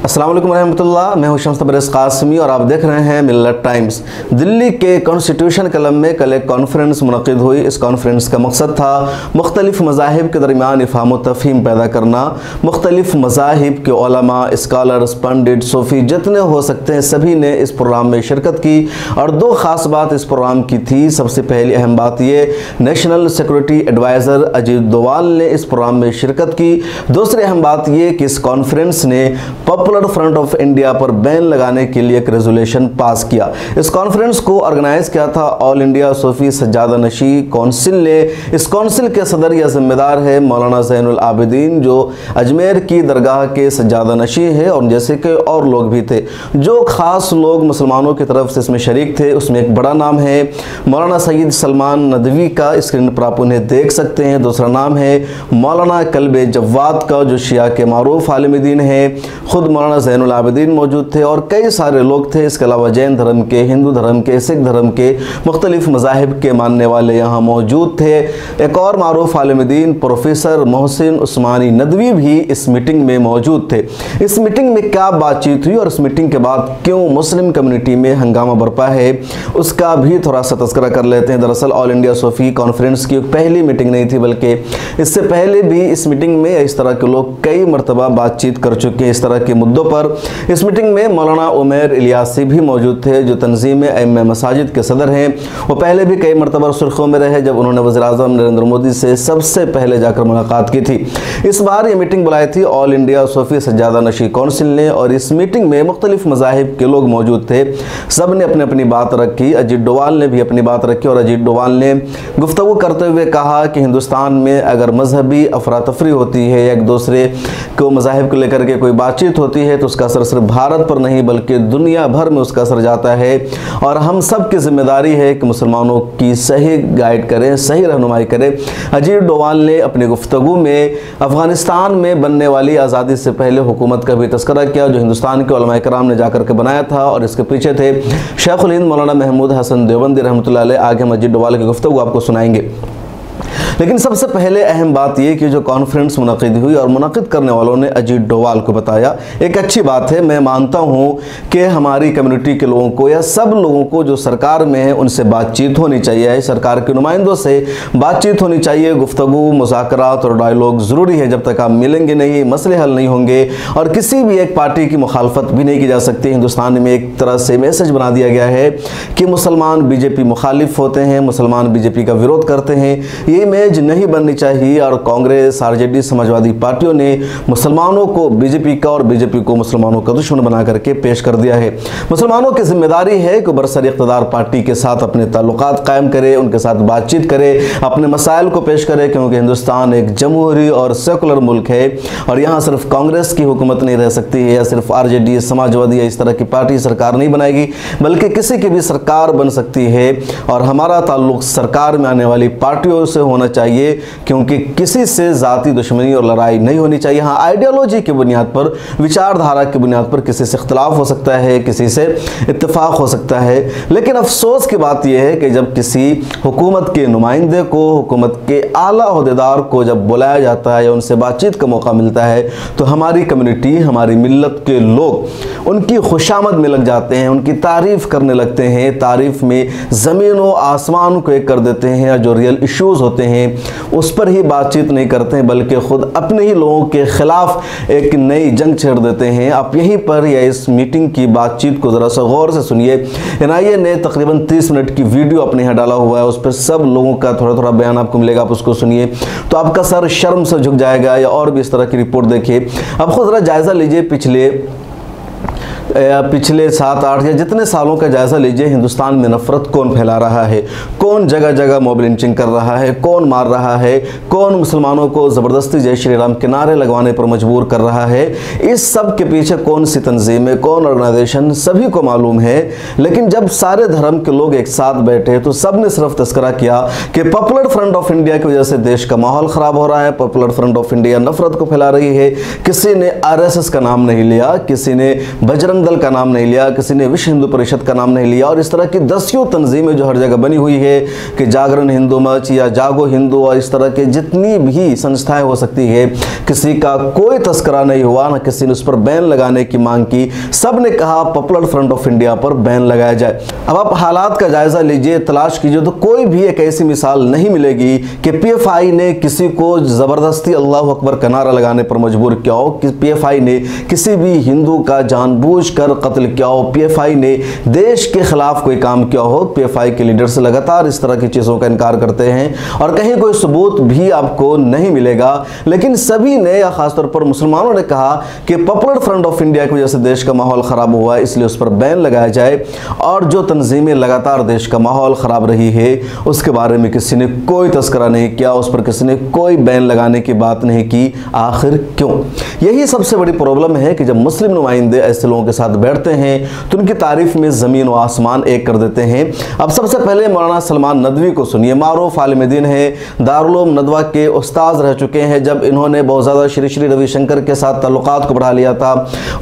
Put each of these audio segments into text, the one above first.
अस्सलाम वालेकुम रहमतुल्लाह। मैं हूं शम्स तबरेज़ कासमी और आप देख रहे हैं मिल्लत टाइम्स। दिल्ली के कॉन्स्टिट्यूशन क्लब में कल एक कॉन्फ्रेंस मुनक़िद हुई। इस कॉन्फ्रेंस का मकसद था मुख्तलिफ़ मज़ाहिब के दरमियान इफ़हाम व तफ़हीम पैदा करना। मुख्तलिफ़ मज़ाहिब के उलमा, स्कॉलर्स, पंडित, सूफ़ी जितने हो सकते हैं सभी ने इस प्रोग्राम में शिरकत की और दो ख़ास बात इस प्रोग्राम की थी। सबसे पहली अहम बात ये, national security adviser Ajit Doval ने इस प्रोग्राम में शिरकत की। दूसरी अहम बात ये कि इस कॉन्फ्रेंस ने पॉपुलर फ्रंट ऑफ इंडिया पर बैन लगाने के लिए एक रेजोल्यूशन पास किया। इस कॉन्फ्रेंस को ऑर्गेनाइज किया था ऑल इंडिया सूफी सज्जादा नशी काउंसिल ने। इस काउंसिल के सदर या जिम्मेदार है मौलाना ज़ैनुल आबिदीन, जो अजमेर की दरगाह के सज्जादा नशी है, और जैसे कि और लोग भी थे। जो खास लोग मुसलमानों की तरफ से इसमें शरीक थे उसमें एक बड़ा नाम है मौलाना सईद सलमान नदवी का, स्क्रीन पर आप उन्हें देख सकते हैं। दूसरा नाम है मौलाना कल्बे जव्वाद का, जो शिया के मारूफ आलिम दीन है। खुद मौलाना ज़ैनुल आबिदीन मौजूद थे और कई सारे लोग थे। इसके अलावा जैन धर्म के, हिंदू धर्म के, सिख धर्म के, मुख्तलिफ मज़ाहिब के मानने वाले यहाँ मौजूद थे। एक और मारूफ आलिम दीन प्रोफेसर मोहसिन उस्मानी नदवी भी इस मीटिंग में मौजूद थे। इस मीटिंग में क्या बातचीत हुई और इस मीटिंग के बाद क्यों मुस्लिम कम्युनिटी में हंगामा बरपा है उसका भी थोड़ा सा तज़किरा कर लेते हैं। दरअसल ऑल इंडिया सूफी कॉन्फ्रेंस की पहली मीटिंग नहीं थी, बल्कि इससे पहले भी इस मीटिंग में इस तरह के लोग कई मरतबा बातचीत कर चुके हैं इस तरह के मुद्दों पर। इस मीटिंग में मौलाना उमैर इलियासी भी मौजूद थे, जो तंजीम अइम्मा मसाजिद के सदर हैं। वो पहले भी कई मरतबा सुर्खियों में रहे जब उन्होंने वज़ीर-ए-आज़म नरेंद्र मोदी से सबसे पहले जाकर मुलाकात की थी। इस बार ये मीटिंग बुलाई थी ऑल इंडिया सूफी सज्जादा नशी काउंसिल ने और इस मीटिंग में मुख्तलिफ मज़ाहिब के लोग मौजूद थे। सब ने अपनी अपनी बात रखी। अजीत डोवाल ने भी अपनी बात रखी और अजीत डोवाल ने गुफ्तगू करते हुए कहा कि हिंदुस्तान में अगर मजहबी अफरा तफरी होती है, एक दूसरे को मज़ाहिब को लेकर के कोई बातचीत होती है, तो उसका असर सिर्फ भारत पर नहीं बल्कि दुनिया भर में उसका असर जाता है। और हम सब की जिम्मेदारी है कि मुसलमानों की सही गाइड करें, सही रहनुमाई करें। अजीत डोवाल ने अपनी गुफ्तगू में अफ़गानिस्तान में बनने वाली आज़ादी से पहले हुकूमत का भी तज़किरा किया, जो हिंदुस्तान के उलमा कराम ने जाकर के बनाया था, और इसके पीछे थे शेखुल हिंद मौलाना महमूद हसन देवबंदी रहमतुल्लाह अलैह। आगे हम अजीत डोवाल की गुफ्तगू आपको सुनाएंगे। लेकिन सबसे पहले अहम बात यह कि जो कॉन्फ्रेंस मुनक़िद हुई और मुनक़िद करने वालों ने अजीत डोवाल को बताया, एक अच्छी बात है। मैं मानता हूँ कि हमारी कम्युनिटी के लोगों को या सब लोगों को जो सरकार में है उनसे बातचीत होनी चाहिए, सरकार के नुमाइंदों से बातचीत होनी चाहिए। गुफ्तगू, मुज़ाकरात और डायलॉग ज़रूरी है। जब तक आप मिलेंगे नहीं, मसले हल नहीं होंगे और किसी भी एक पार्टी की मुखालफत भी नहीं की जा सकती। हिंदुस्तान में एक तरह से मैसेज बना दिया गया है कि मुसलमान बीजेपी मुखालिफ होते हैं, मुसलमान बीजेपी का विरोध करते हैं। ये इमेज नहीं बननी चाहिए और कांग्रेस, आरजेडी, समाजवादी पार्टियों ने मुसलमानों को बीजेपी का और बीजेपी को मुसलमानों का दुश्मन बना करके पेश कर दिया है। मुसलमानों की जिम्मेदारी है कि बरसर इक़्तिदार पार्टी के साथ अपने ताल्लुकात कायम करे, उनके साथ बातचीत करे, अपने मसाइल को पेश करे, क्योंकि हिंदुस्तान एक जमहूरी और सेकुलर मुल्क है और यहाँ सिर्फ कांग्रेस की हुकूमत नहीं रह सकती है या सिर्फ आरजेडी, समाजवादी या इस तरह की पार्टी सरकार नहीं बनाएगी, बल्कि किसी की भी सरकार बन सकती है। और हमारा ताल्लुक सरकार में आने वाली पार्टियों से होना चाहिए, क्योंकि किसी से ज़ाती दुश्मनी और लड़ाई नहीं होनी चाहिए। हाँ, आइडियोलॉजी की बुनियाद पर, विचारधारा की बुनियाद पर किसी से इख्तलाफ हो सकता है, किसी से इत्तेफाक हो सकता है, लेकिन अफसोस की बात यह है कि जब किसी हुकूमत के नुमाइंदे को, हुकूमत के आला ओहदेदार को जब बुलाया जाता है या उनसे बातचीत का मौका मिलता है, तो हमारी कम्युनिटी, हमारी मिल्लत के लोग उनकी खुशामद में लग जाते हैं, उनकी तारीफ़ करने लगते हैं, तारीफ़ में ज़मीन व आसमान को एक कर देते हैं और जो रियल इश्यूज़ होते हैं उस पर ही बातचीत नहीं करते हैं, बल्कि खुद अपने ही लोगों के खिलाफ एक नई जंग छेड़ देते हैं। आप यहीं पर या इस मीटिंग की बातचीत को ज़रा सा गौर से सुनिए। एनआईए ने तकरीबन 30 मिनट की वीडियो अपने यहाँ डाला हुआ है, उस पर सब लोगों का थोड़ा थोड़ा बयान आपको मिलेगा। आप उसको सुनिए तो आपका सर शर्म से झुक जाएगा, या और भी इस तरह की रिपोर्ट देखिए। अब खुद ज़रा जायज़ा लीजिए, पिछले 7-8 या जितने सालों का जायज़ा लीजिए। हिंदुस्तान में नफ़रत कौन फैला रहा है, कौन जगह जगह मॉब लिंचिंग कर रहा है, कौन मार रहा है, कौन मुसलमानों को ज़बरदस्ती जय श्री राम के नारे लगवाने पर मजबूर कर रहा है, इस सब के पीछे कौन सी तंजीम है, कौन ऑर्गेनाइजेशन, सभी को मालूम है। लेकिन जब सारे धर्म के लोग एक साथ बैठे तो सब ने सिर्फ तस्करा किया कि पॉपुलर फ्रंट ऑफ इंडिया की वजह से देश का माहौल ख़राब हो रहा है, पॉपुलर फ्रंट ऑफ इंडिया नफ़रत को फैला रही है। किसी ने RSS का नाम नहीं लिया, किसी ने बजरंग बजरंग दल का नाम नहीं लिया, किसी ने विश्व हिंदू परिषद का नाम नहीं लिया, और इस तरह की दसियों तंजीमें जो हर जगह बनी हुई है कि जागरण हिंदू मंच या जागो हिंदू और इस तरह के जितनी भी संस्थाएं हो सकती है, किसी का कोई तस्करा नहीं हुआ, ना किसी ने उस पर बैन लगाने की मांग की। सब ने कहा पॉपुलर फ्रंट ऑफ इंडिया पर बैन लगाया जाए। अब आप हालात का जायजा लीजिए, तलाश कीजिए, तो कोई भी एक ऐसी मिसाल नहीं मिलेगी कि पीएफआई ने किसी को जबरदस्ती अल्लाह अकबर का नारा लगाने पर मजबूर किया हो, कि पीएफआई ने किसी भी हिंदू का जानबूझकर कत्ल किया हो, पीएफआई ने देश के खिलाफ कोई काम किया हो। पीएफआई के लीडर्स लगातार इस तरह की चीज़ों का इनकार करते हैं और कहीं कोई सबूत भी आपको नहीं मिलेगा। लेकिन सभी ने, या खासतौर पर मुसलमानों ने कहा कि पॉपुलर फ्रंट ऑफ इंडिया की वजह से देश का माहौल ख़राब हुआ है, इसलिए उस पर बैन लगाया जाए। और जो तंजीमें लगातार देश का माहौल ख़राब रही है उसके बारे में किसी ने कोई तस्करा नहीं किया, उस पर किसी ने कोई बैन लगाने की बात नहीं की। आखिर क्यों? यही सबसे बड़ी प्रॉब्लम है कि जब मुस्लिम नुमाइंदे ऐसे लोगों के साथ बैठते हैं तो उनकी तारीफ में ज़मीन व आसमान एक कर देते हैं। अब सबसे पहले मौलाना सलमान नदवी को सुनिए। मारूफ आलिम दीन है, दारुल उलूम नदवा के उस्ताद रह चुके हैं। जब इन्होंने बहुत ज़्यादा श्री श्री रविशंकर के साथ ताल्लुकात को बढ़ा लिया था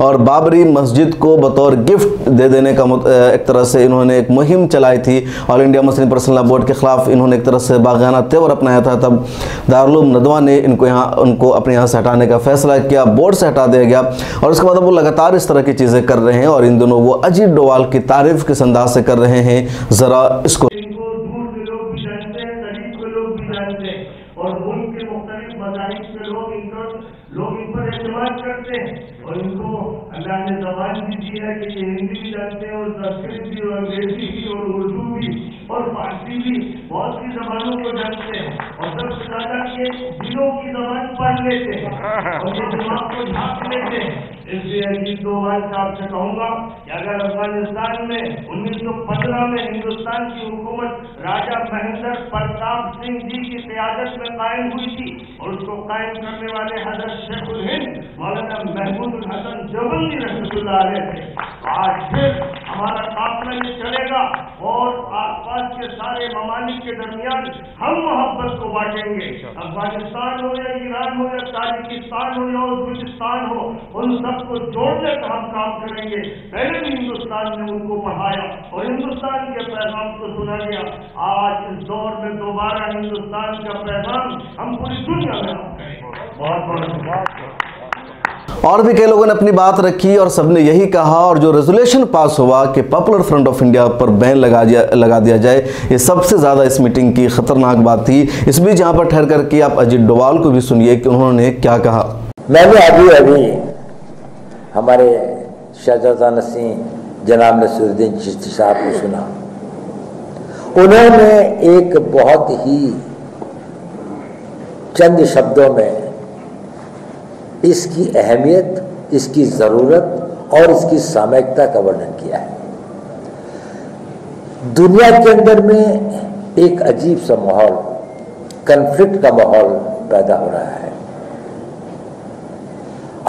और बाबरी मस्जिद को बतौर गिफ्ट दे देने का एक तरह से इन्होंने एक मुहिम चलाई थी, all India Muslim personal law board के खिलाफ इन्होंने एक तरह से बागाना तेवर अपनाया था, तब दारुल उलूम नदवा ने उनको अपने यहाँ से हटाने का फैसला किया, बोर्ड से हटा दिया गया। और उसके बाद वो लगातार इस तरह की चीज़ें कर रहे हैं और इन दोनों वो अजीत डोवाल की तारीफ किस अंदाज से कर रहे हैं, ज़रा इसको। और मुल्क के मुख्तलिफ मज़ाहिब के लोग इन पर एतमाद करते हैं और इनको अल्लाह ने ज़बान भी दी है कि ये हिंदी भी जानते हैं और संस्कृत भी और अंग्रेजी भी और उर्दू भी और फारसी भी, बहुत सी ज़बानों को जानते हैं और सबसे ज़्यादा ये दिलों की ज़बान पढ़ लेते हैं और ये दिमाग को झाँक लेते हैं। इसलिए अजीत डोभाल साहब से कहूँगा कि अगर अफगानिस्तान में 1915 में हिंदुस्तान की हुकूमत राजा महेंद्र प्रताप सिंह जी की क़यादत में कायम हुई थी और उसको कायम करने वाले हजरत शेखुल हिंद मौलाना महमूद हसन देवबंदी रहमतुल्लाह अलैह थे, आज फिर हमारा काफिला ये चलेगा और आसपास के सारे ममालिक के दरमियान हम मोहब्बत को बांटेंगे। अफगानिस्तान हो या ईरान हो या ताजिकिस्तान हो या उज्बेकिस्तान हो, उन सबको जोड़ने का हम काम करेंगे। पहले भी हिंदुस्तान ने उनको पढ़ाया और हिंदुस्तान के पैगाम को सुना गया। आज इस दौर में दोबारा हिंदुस्तान का पैगाम हम पूरी दुनिया में हम करेंगे। बहुत बहुत और भी कई लोगों ने अपनी बात रखी और सबने यही कहा, और जो रेजोल्यूशन पास हुआ कि पॉपुलर फ्रंट ऑफ इंडिया पर बैन लगा दिया जाए, ये सबसे ज़्यादा इस मीटिंग की ख़तरनाक बात थी। इस बीच यहाँ पर ठहर करके आप अजीत डोभाल को भी सुनिए कि उन्होंने क्या कहा। मैंने अभी हमारे शहजादा नसीम जनाब नसीरुद्दीन चिश्ती साहब को सुना। उन्होंने एक बहुत ही चंद शब्दों में इसकी अहमियत, इसकी ज़रूरत और इसकी सामयिकता का वर्णन किया है। दुनिया के अंदर में एक अजीब सा माहौल, कन्फ्लिक्ट का माहौल पैदा हो रहा है।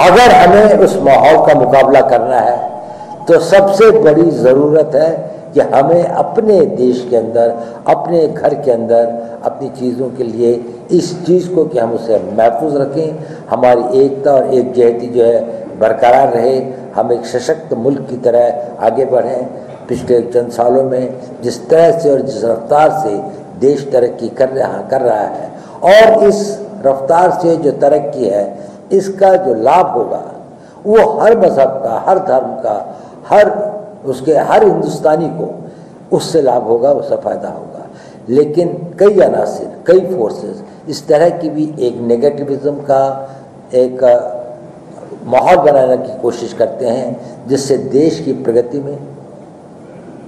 अगर हमें उस माहौल का मुकाबला करना है तो सबसे बड़ी ज़रूरत है कि हमें अपने देश के अंदर, अपने घर के अंदर, अपनी चीज़ों के लिए इस चीज़ को कि हम उसे महफूज रखें, हमारी एकता और एकजहती जो है बरकरार रहे, हम एक सशक्त मुल्क की तरह आगे बढ़ें। पिछले चंद सालों में जिस तरह से और जिस रफ्तार से देश तरक्की कर रहा है और इस रफ्तार से जो तरक्की है इसका जो लाभ होगा वो हर मज़हब का, हर धर्म का, हर हिंदुस्तानी को उससे लाभ होगा, उससे फ़ायदा होगा। लेकिन कई अनासिर, कई फोर्सेस इस तरह की भी एक नेगेटिविज्म का एक माहौल बनाने की कोशिश करते हैं जिससे देश की प्रगति में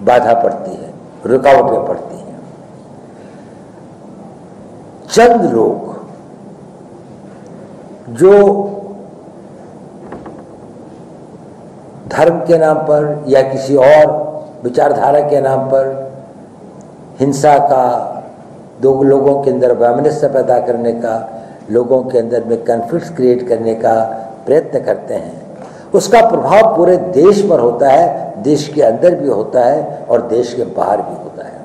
बाधा पड़ती है, रुकावटें पड़ती हैं। चंद लोग जो धर्म के नाम पर या किसी और विचारधारा के नाम पर हिंसा का, दो लोगों के अंदर वैमनस्य पैदा करने का, लोगों के अंदर में कन्फ्लिक्ट क्रिएट करने का प्रयत्न करते हैं, उसका प्रभाव पूरे देश पर होता है, देश के अंदर भी होता है और देश के बाहर भी होता है।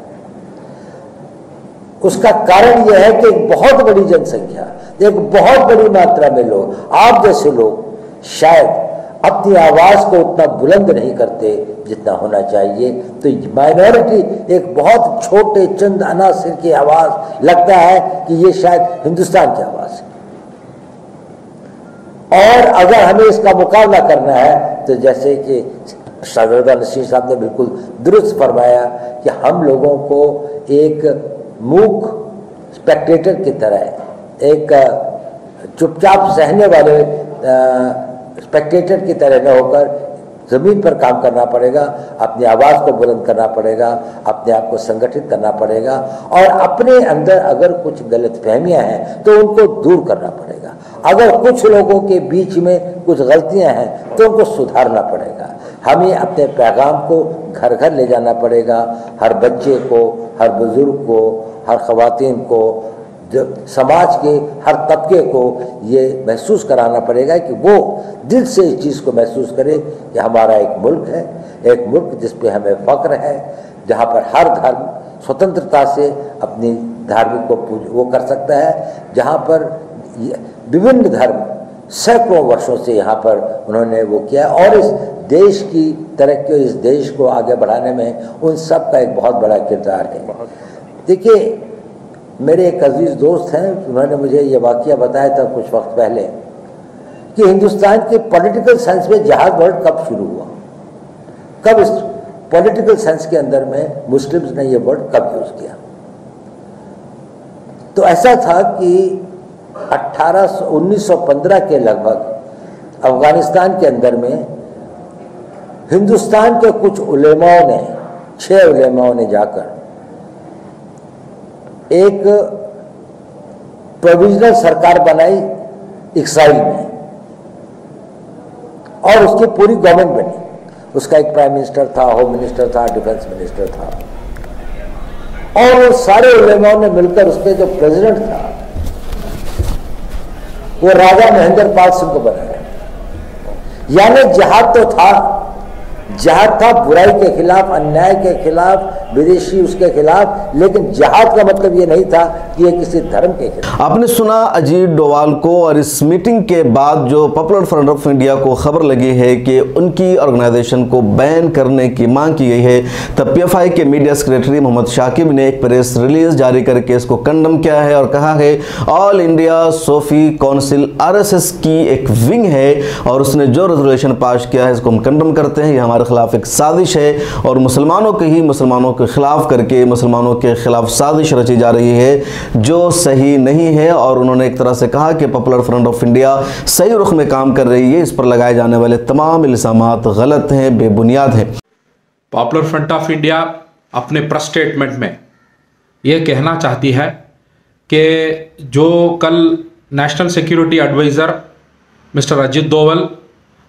उसका कारण यह है कि एक बहुत बड़ी जनसंख्या, एक बहुत बड़ी मात्रा में लोग, आप जैसे लोग शायद अपनी आवाज़ को उतना बुलंद नहीं करते जितना होना चाहिए। तो माइनॉरिटी एक बहुत छोटे चंद अनासिर की आवाज़ लगता है कि ये शायद हिंदुस्तान की आवाज़ है। और अगर हमें इसका मुकाबला करना है तो जैसे कि शाहजादा नसीर साहब ने बिल्कुल दुरुस्त फरमाया कि हम लोगों को एक मूक स्पेक्टेटर की तरह, एक चुपचाप सहने वाले स्पेक्टेटर की तरह न होकर ज़मीन पर काम करना पड़ेगा, अपनी आवाज़ को बुलंद करना पड़ेगा, अपने आप को संगठित करना पड़ेगा और अपने अंदर अगर कुछ गलतफहमियां हैं तो उनको दूर करना पड़ेगा। अगर कुछ लोगों के बीच में कुछ गलतियां हैं तो उनको सुधारना पड़ेगा। हमें अपने पैगाम को घर घर ले जाना पड़ेगा, हर बच्चे को, हर बुजुर्ग को, हर ख़वातीन को, जो समाज के हर तबके को ये महसूस कराना पड़ेगा कि वो दिल से इस चीज़ को महसूस करे कि हमारा एक मुल्क है, एक मुल्क जिस पे हमें फ़ख्र है, जहाँ पर हर धर्म स्वतंत्रता से अपनी धार्मिक को वो कर सकता है, जहाँ पर विभिन्न धर्म सैकड़ों वर्षों से यहाँ पर उन्होंने वो किया और इस देश की तरक्की, इस देश को आगे बढ़ाने में उन सब का एक बहुत बड़ा किरदार है। देखिए, मेरे एक अजीज़ दोस्त हैं, उन्होंने मुझे ये वाक़या बताया था कुछ वक्त पहले कि हिंदुस्तान के पॉलिटिकल साइंस में जहाज वर्ड कब शुरू हुआ, कब इस पॉलिटिकल साइंस के अंदर में मुस्लिम्स ने ये वर्ड कब यूज़ किया। तो ऐसा था कि 1915 के लगभग अफगानिस्तान के अंदर में हिंदुस्तान के कुछ उलेमाओं ने, 6 उलेमाओं ने जाकर एक प्रोविजनल सरकार बनाई इक्साइल में और उसकी पूरी गवर्नमेंट बनी। उसका एक प्राइम मिनिस्टर था, होम मिनिस्टर था, डिफेंस मिनिस्टर था और वो सारे उलेमाओं ने मिलकर उसके जो प्रेसिडेंट था वो राजा महेंद्र पाल सिंह को बनाया। यानी जिहाद तो था, जिहाद था बुराई के खिलाफ, अन्याय के खिलाफ, विदेशी उसके खिलाफ, लेकिन जिहाद का मतलब ये नहीं था कि ये किसी धर्म के खिलाफ। आपने सुना अजीत डोवाल को, और इस मीटिंग के बाद जो पॉपुलर फ्रंट ऑफ इंडिया को खबर लगी है कि उनकी ऑर्गेनाइजेशन को बैन करने की मांग की गई है, तब पीएफआई के मीडिया सेक्रेटरी मोहम्मद शाकिब ने एक प्रेस रिलीज जारी करके इसको कंडम किया है और कहा है ऑल इंडिया सूफी काउंसिल आरएसएस की एक विंग है और उसने जो रेजोल्यूशन पास किया है इसको हम कंडम करते हैं, ये हमारे खिलाफ एक साजिश है और मुसलमानों के खिलाफ करके मुसलमानों के खिलाफ साजिश रची जा रही है जो सही नहीं है। और उन्होंने एक तरह से कहा कि पॉपुलर फ्रंट ऑफ इंडिया सही रुख में काम कर रही है, इस पर लगाए जाने वाले तमाम इल्जामात गलत हैं, बेबुनियाद हैं। पॉपुलर फ्रंट ऑफ इंडिया अपने प्रेस स्टेटमेंट में यह कहना चाहती है कि जो कल national security adviser mister Ajit Doval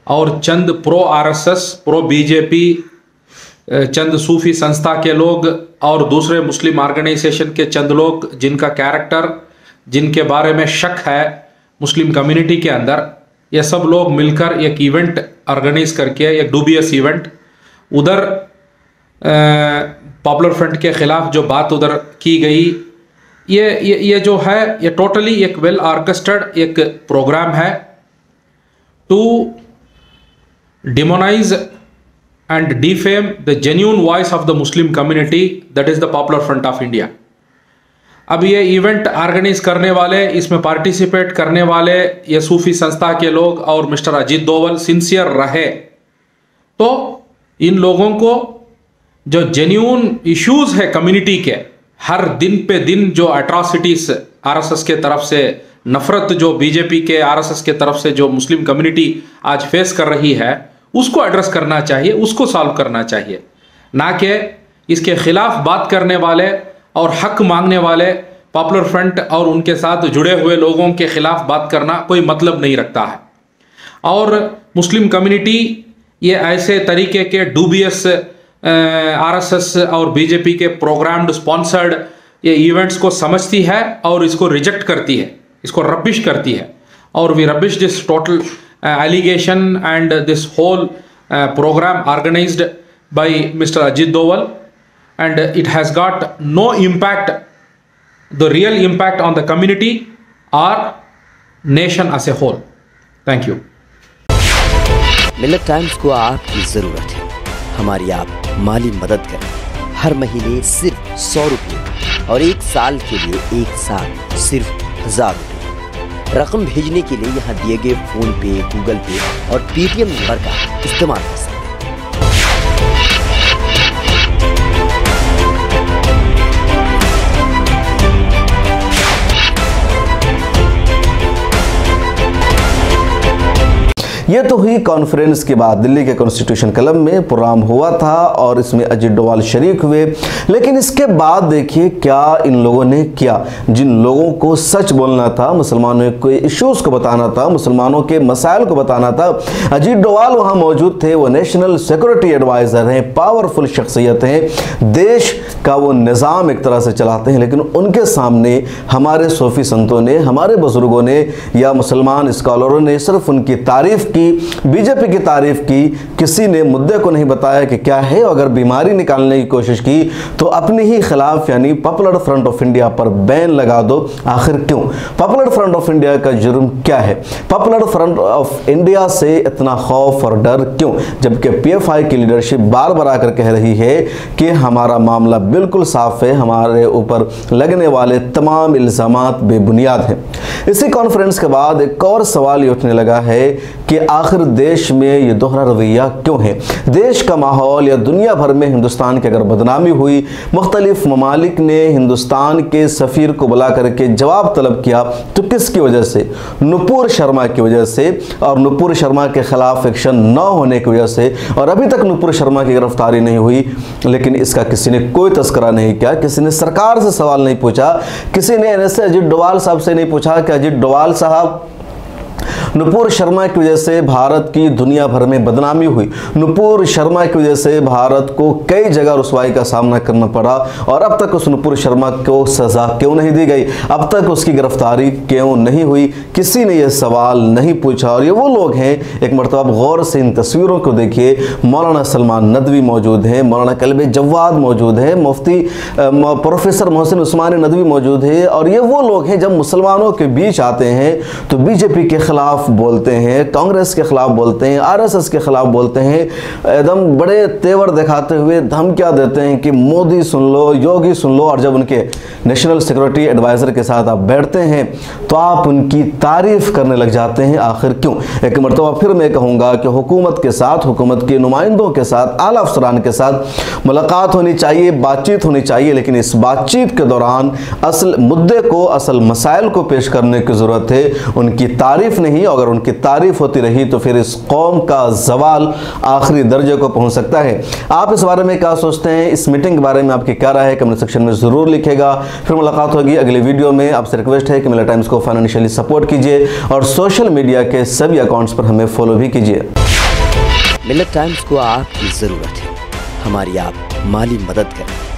और चंद प्रो आरएसएस, प्रो बीजेपी, चंद सूफी संस्था के लोग और दूसरे मुस्लिम ऑर्गेनाइजेशन के चंद लोग जिनका कैरेक्टर, जिनके बारे में शक है मुस्लिम कम्युनिटी के अंदर, ये सब लोग मिलकर एक इवेंट ऑर्गेनाइज करके, एक डूबियस इवेंट उधर पॉपुलर फ्रंट के खिलाफ जो बात उधर की गई, ये जो है ये टोटली एक वेल ऑर्केस्ट्रेड एक प्रोग्राम है to demonize and defame the genuine voice of the Muslim community, that is the Popular Front of India. अब ये इवेंट ऑर्गेनाइज करने वाले, इसमें पार्टिसिपेट करने वाले ये सूफी संस्था के लोग और मिस्टर अजीत डोवाल सिंसियर रहे तो इन लोगों को जो जेन्यून इश्यूज है कम्युनिटी के, हर दिन पे दिन जो एट्रॉसिटीज आरएसएस के तरफ से, नफरत जो बीजेपी के आरएसएस के तरफ से जो मुस्लिम कम्युनिटी आज फेस कर रही है, उसको एड्रेस करना चाहिए, उसको सॉल्व करना चाहिए, ना कि इसके खिलाफ बात करने वाले और हक मांगने वाले पॉपुलर फ्रंट और उनके साथ जुड़े हुए लोगों के खिलाफ बात करना कोई मतलब नहीं रखता है। और मुस्लिम कम्युनिटी ये ऐसे तरीके के डूबियस आरएसएस और बीजेपी के प्रोग्राम्ड स्पॉन्सर्ड ये इवेंट्स को समझती है और इसको रिजेक्ट करती है, इसको रबिश करती है। और we rubbish this total allegation and this whole program organized by Mr. Ajit Doval, and it has got no impact, the real impact on the community or nation as a whole. Thank you. Millat times को आपकी ज़रूरत है, हमारी आप माली मदद करें। हर महीने सिर्फ 100 रुपये और 1 साल के लिए एक साल सिर्फ 1000 रुपये। रकम भेजने के लिए यहाँ दिए गए फ़ोन पे, गूगल पे और पेटीएम नंबर का इस्तेमाल कर सकते हैं। ये तो हुई कॉन्फ्रेंस के बाद दिल्ली के कॉन्स्टिट्यूशन क्लब में प्रोग्राम हुआ था और इसमें अजीत डोवाल शरीक हुए। लेकिन इसके बाद देखिए क्या इन लोगों ने किया। जिन लोगों को सच बोलना था, मुसलमानों के इश्यूज़ को बताना था, मुसलमानों के मसाइल को बताना था, अजीत डोवाल वहाँ मौजूद थे। वो नेशनल सिक्योरिटी एडवाइज़र हैं, पावरफुल शख्सियत हैं, देश का वो निज़ाम एक तरह से चलाते हैं। लेकिन उनके सामने हमारे सूफी संतों ने, हमारे बुजुर्गों ने या मुसलमान स्कॉलरों ने सिर्फ उनकी तारीफ़ की, बीजेपी की तारीफ की, किसी ने मुद्दे को नहीं बताया कि क्या है। अगर बीमारी निकालने की कोशिश की तो अपने ही खिलाफ यानी पॉपुलर फ्रंट ऑफ इंडिया पर बैन लगा दो। आखिर क्यों? पॉपुलर फ्रंट ऑफ इंडिया का जुर्म क्या है? पॉपुलर फ्रंट ऑफ इंडिया से इतना खौफ और डर क्यों? जबकि पीएफआई की लीडरशिप बार बार आकर कह रही है कि हमारा मामला बिल्कुल साफ है, हमारे ऊपर लगने वाले तमाम इल्जामात बेबुनियाद हैं। इसी कॉन्फ्रेंस के बाद एक और सवाल ये उठने लगा है कि आखिर देश में ये दोहरा रवैया क्यों है? देश का माहौल या दुनिया भर में हिंदुस्तान की अगर बदनामी हुई, मुख्तलिफ ममालिक ने हिंदुस्तान के सफ़ीर को बुला करके जवाब तलब किया, तो किसकी वजह से? नुपुर शर्मा की वजह से, और नुपुर शर्मा के खिलाफ एक्शन न होने की वजह से। और अभी तक नुपुर शर्मा की गिरफ्तारी नहीं हुई, लेकिन इसका किसी ने कोई तस्करा नहीं किया, किसी ने सरकार से सवाल नहीं पूछा, किसी ने एनएसए अजीत डोवाल साहब से नहीं पूछा कि अजीत डोवाल साहब, नुपुर शर्मा की वजह से भारत की दुनिया भर में बदनामी हुई, नुपुर शर्मा की वजह से भारत को कई जगह रुसवाई का सामना करना पड़ा, और अब तक उस नुपुर शर्मा को सज़ा क्यों नहीं दी गई? अब तक उसकी गिरफ्तारी क्यों नहीं हुई? किसी ने यह सवाल नहीं पूछा। और ये वो लोग हैं, एक मरतबा आप गौर से इन तस्वीरों को देखिए, मौलाना सलमान नदवी मौजूद हैं, मौलाना कल्बे जवाद मौजूद हैं, मुफ्ती प्रोफेसर मोहसिन उस्मानी नदवी मौजूद है। और ये वो लोग हैं जब मुसलमानों के बीच आते हैं तो बीजेपी के खिलाफ बोलते हैं, कांग्रेस के खिलाफ बोलते हैं, आरएसएस के खिलाफ बोलते हैं, एकदम बड़े तेवर दिखाते हुए धमकियां देते हैं कि मोदी सुन लो, योगी सुन लो। और जब उनके नेशनल सिक्योरिटी एडवाइजर के साथ आप बैठते हैं तो आप उनकी तारीफ करने लग जाते हैं। आखिर क्यों? एक मरतबा फिर मैं कहूँगा कि हुकूमत के साथ, हुकूमत के नुमाइंदों के साथ, आला अफसरान के साथ मुलाकात होनी चाहिए, बातचीत होनी चाहिए। लेकिन इस बातचीत के दौरान असल मुद्दे को, असल मसाइल को पेश करने की ज़रूरत है, उनकी तारीफ नहीं। अगर उनकी तारीफ होती रही तो फिर इस कौम का जवाल आखिरी दर्जे को पहुंच सकता है। आप इस बारे में क्या सोचते हैं? इस मीटिंग के बारे में आपकी क्या राय है? कमेंट सेक्शन में ज़रूर लिखेगा। फिर मुलाकात होगी अगले वीडियो में। आपसे रिक्वेस्ट है कि मिल्लत टाइम्स को फाइनेंशियली सपोर्ट कीजिए और सोशल मीडिया के सभी अकाउंट्स पर हमें फॉलो भी कीजिए। मिल्लत टाइम्स को आपकी ज़रूरत है, हमारी आप माली मदद करें।